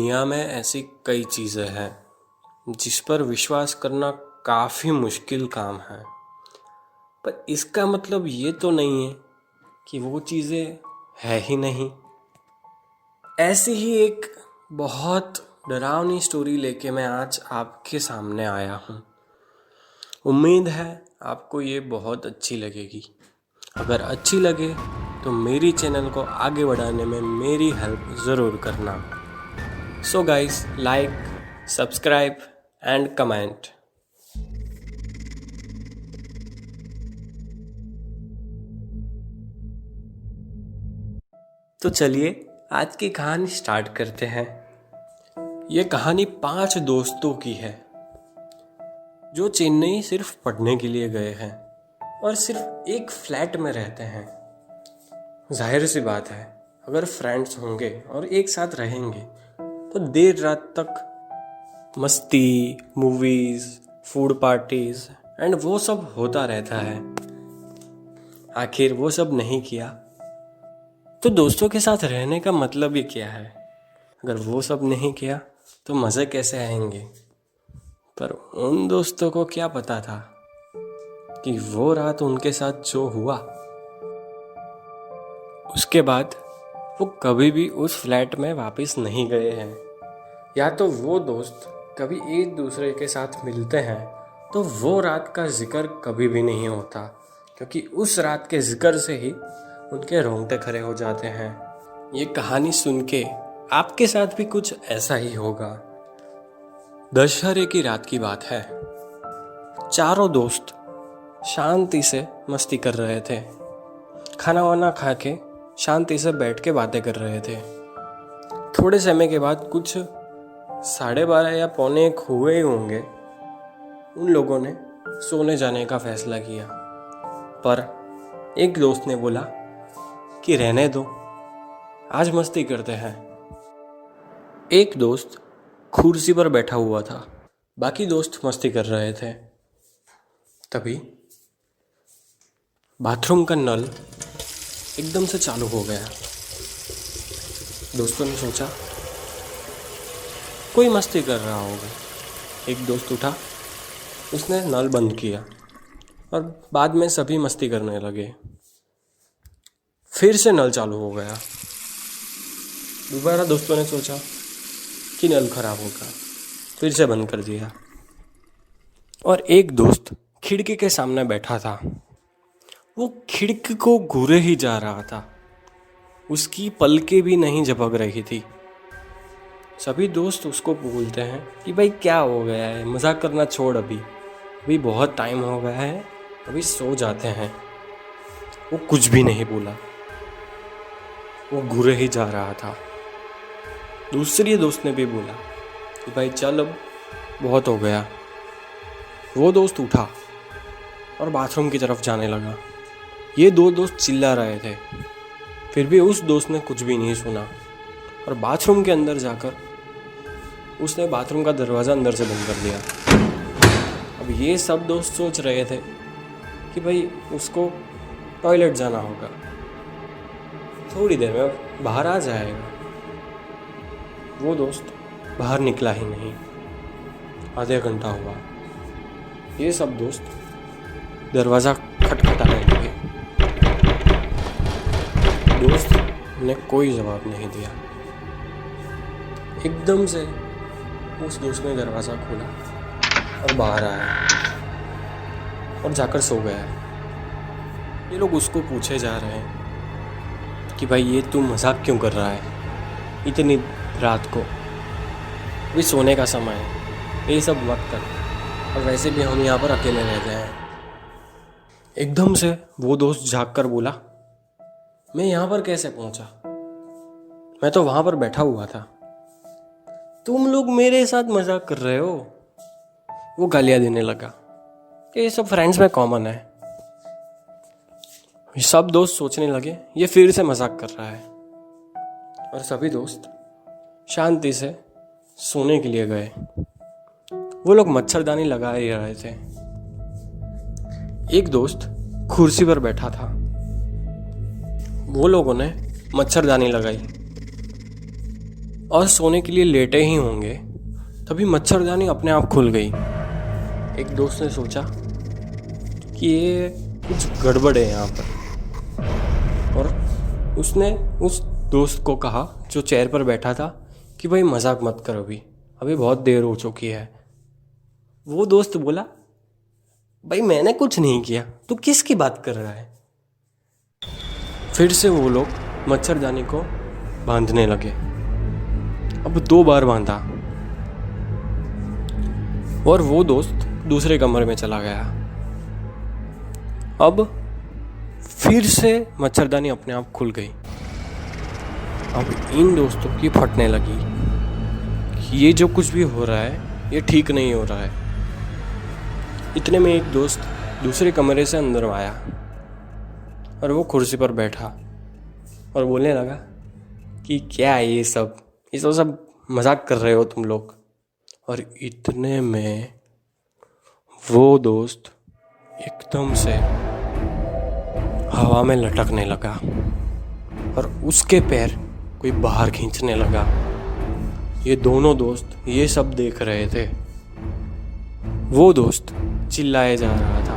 दुनिया में ऐसी कई चीज़ें हैं जिस पर विश्वास करना काफ़ी मुश्किल काम है। पर इसका मतलब ये तो नहीं है कि वो चीज़ें है ही नहीं। ऐसी ही एक बहुत डरावनी स्टोरी लेके मैं आज आपके सामने आया हूँ। उम्मीद है आपको ये बहुत अच्छी लगेगी। अगर अच्छी लगे तो मेरी चैनल को आगे बढ़ाने में मेरी हेल्प ज़रूर करना। So guys, like, subscribe and comment. तो चलिए आज की कहानी स्टार्ट करते हैं। ये कहानी 5 दोस्तों की है जो चेन्नई सिर्फ पढ़ने के लिए गए हैं और सिर्फ एक फ्लैट में रहते हैं। जाहिर सी बात है, अगर फ्रेंड्स होंगे और एक साथ रहेंगे तो देर रात तक मस्ती, मूवीज, फूड पार्टीज एंड वो सब होता रहता है। आखिर वो सब नहीं किया तो दोस्तों के साथ रहने का मतलब ही क्या है? अगर वो सब नहीं किया तो मज़े कैसे आएंगे? पर उन दोस्तों को क्या पता था कि वो रात उनके साथ जो हुआ उसके बाद वो कभी भी उस फ्लैट में वापस नहीं गए हैं। या तो वो दोस्त कभी एक दूसरे के साथ मिलते हैं तो वो रात का जिक्र कभी भी नहीं होता, क्योंकि उस रात के जिक्र से ही उनके रोंगटे खड़े हो जाते हैं। ये कहानी सुन के आपके साथ भी कुछ ऐसा ही होगा। दशहरे की रात की बात है। चारों दोस्त शांति से मस्ती कर रहे थे। खाना वाना खा के शांति से बैठ के बातें कर रहे थे। थोड़े समय के बाद कुछ 12:30 या 1:45 हुए ही होंगे, उन लोगों ने सोने जाने का फैसला किया। पर एक दोस्त ने बोला कि रहने दो, आज मस्ती करते हैं। एक दोस्त कुर्सी पर बैठा हुआ था, बाकी दोस्त मस्ती कर रहे थे। तभी बाथरूम का नल एकदम से चालू हो गया। दोस्तों ने सोचा कोई मस्ती कर रहा होगा। एक दोस्त उठा, उसने नल बंद किया और बाद में सभी मस्ती करने लगे। फिर से नल चालू हो गया। दोबारा दोस्तों ने सोचा कि नल खराब होगा, फिर से बंद कर दिया। और एक दोस्त खिड़की के सामने बैठा था। वो खिड़की को घूरे ही जा रहा था, उसकी पलकें भी नहीं झपक रही थी। सभी दोस्त उसको बोलते हैं कि भाई क्या हो गया है, मजाक करना छोड़, अभी बहुत टाइम हो गया है, अभी सो जाते हैं। वो कुछ भी नहीं बोला, वो घूरे ही जा रहा था। दूसरी दोस्त ने भी बोला कि भाई चल अब बहुत हो गया। वो दोस्त उठा और बाथरूम की तरफ जाने लगा। ये दो दोस्त चिल्ला रहे थे, फिर भी उस दोस्त ने कुछ भी नहीं सुना और बाथरूम के अंदर जाकर उसने बाथरूम का दरवाज़ा अंदर से बंद कर दिया। अब ये सब दोस्त सोच रहे थे कि भाई उसको टॉयलेट जाना होगा, थोड़ी देर में बाहर आ जाएगा। वो दोस्त बाहर निकला ही नहीं। आधे घंटा हुआ, ये सब दोस्त दरवाज़ा खटखटाने लगे। दोस्त ने कोई जवाब नहीं दिया। एकदम से उस दोस्त ने दरवाज़ा खोला और बाहर आया और जाकर सो गया। ये लोग उसको पूछे जा रहे हैं कि भाई ये तू मजाक क्यों कर रहा है इतनी रात को, अभी सोने का समय है, ये सब मत कर, और वैसे भी हम यहाँ पर अकेले रहते हैं। एकदम से वो दोस्त जाग कर बोला, मैं यहाँ पर कैसे पहुँचा? मैं तो वहाँ पर बैठा हुआ था। तुम लोग मेरे साथ मजाक कर रहे हो। वो गालियाँ देने लगा कि ये सब फ्रेंड्स में कॉमन है। सब दोस्त सोचने लगे ये फिर से मजाक कर रहा है, और सभी दोस्त शांति से सोने के लिए गए। वो लोग मच्छरदानी लगा ही रहे थे। एक दोस्त कुर्सी पर बैठा था, वो लोगों ने मच्छरदानी लगाई और सोने के लिए लेटे ही होंगे, तभी मच्छरदानी अपने आप खुल गई। एक दोस्त ने सोचा कि ये कुछ गड़बड़ है यहाँ पर, और उसने उस दोस्त को कहा जो चेयर पर बैठा था कि भाई मजाक मत करो, अभी बहुत देर हो चुकी है। वो दोस्त बोला, भाई मैंने कुछ नहीं किया, तू किसकी बात कर रहा है। फिर से वो लोग मच्छरदानी को बांधने लगे। अब 2 बार बांधा और वो दोस्त दूसरे कमरे में चला गया। अब फिर से मच्छरदानी अपने आप खुल गई। अब इन दोस्तों की फटने लगी कि ये जो कुछ भी हो रहा है ये ठीक नहीं हो रहा है। इतने में एक दोस्त दूसरे कमरे से अंदर आया और वो कुर्सी पर बैठा और बोलने लगा कि क्या है ये सब मजाक कर रहे हो तुम लोग। और इतने में वो दोस्त एकदम से हवा में लटकने लगा और उसके पैर कोई बाहर खींचने लगा। ये दोनों दोस्त ये सब देख रहे थे। वो दोस्त चिल्लाए जा रहा था।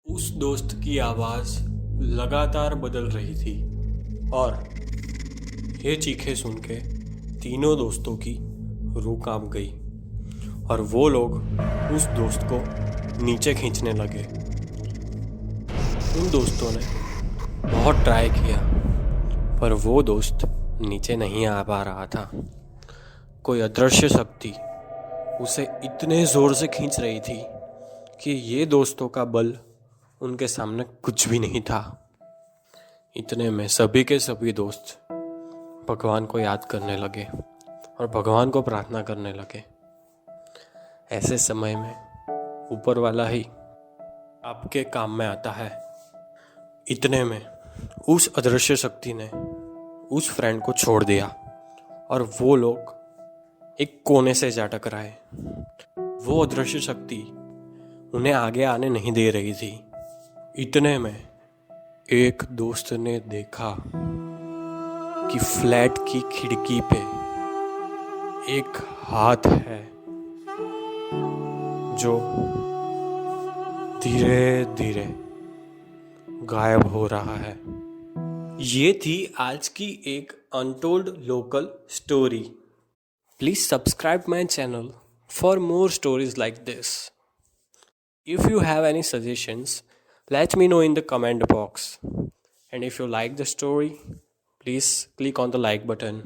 उस दोस्त की आवाज लगातार बदल रही थी और ये चीखें सुन के तीनों दोस्तों की रूह कांप गई और वो लोग उस दोस्त को नीचे खींचने लगे। उन दोस्तों ने बहुत ट्राई किया पर वो दोस्त नीचे नहीं आ पा रहा था। कोई अदृश्य शक्ति उसे इतने ज़ोर से खींच रही थी कि ये दोस्तों का बल उनके सामने कुछ भी नहीं था। इतने में सभी के सभी दोस्त भगवान को याद करने लगे और भगवान को प्रार्थना करने लगे। ऐसे समय में ऊपर वाला ही आपके काम में आता है। इतने में उस अदृश्य शक्ति ने उस फ्रेंड को छोड़ दिया और वो लोग एक कोने से जा टकराए। वो अदृश्य शक्ति उन्हें आगे आने नहीं दे रही थी। इतने में एक दोस्त ने देखा कि फ्लैट की खिड़की पे एक हाथ है जो धीरे धीरे गायब हो रहा है। ये थी आज की एक untold local story. Please subscribe my channel for more stories like this. If you have any suggestions, let me know in the comment box. And if you like the story, please click on the like button.